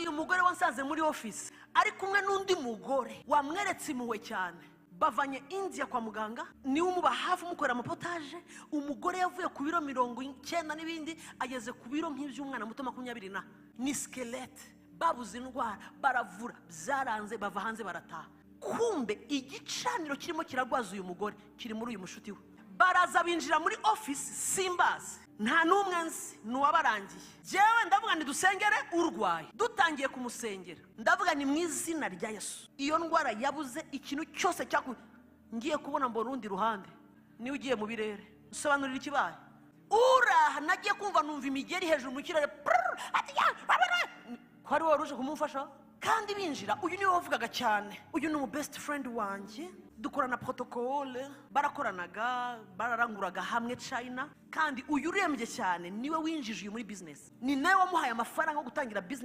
uyu mugore wansanze muri office ari kumwe n'undi mugore wamweretse impuhwe cyane. Bavanye India kwa muganga, niwe umuba hafi umukorera amapotaje. Umugore yavuye ku biro 90 n'ibindi ageze ku biro nk'iby'umwana muto 20 na ni skelete. Babuze indwara, baravura, byaranze, bava hanze barataha. Kumbe igicaniro kirimo kiragwaza uyu mugore kiri muri uyu mushuti we. Baraza binjira muri office simbazi, nta n'umwe nzi n'uwabarangiye. Jewe ndavuga ni dusengere urwaye. Dutangiye kumusengera ndavuga ni mu izina rya Yesu, iyo ndwara yabuze ikintu cyose cyaku. Ngiye kubona mbona undi ruhande ni ugiye mu birere. Sobanurira ikibaye. Uraha nagiye kumva numva imigeri hejuru mu kirere. Ati ya kwari waruje kumufasha kandi binjira. Uyu niwe wavugaga cyane. Uyu ni mu best friend wanjye, dukorana protocole, barakoranaga, bararanguraga hamwe China. Kandi uyu urembye cyane niwe winjije uyu muri business, ni nawe wamuhaye amafaranga yo gutangira business.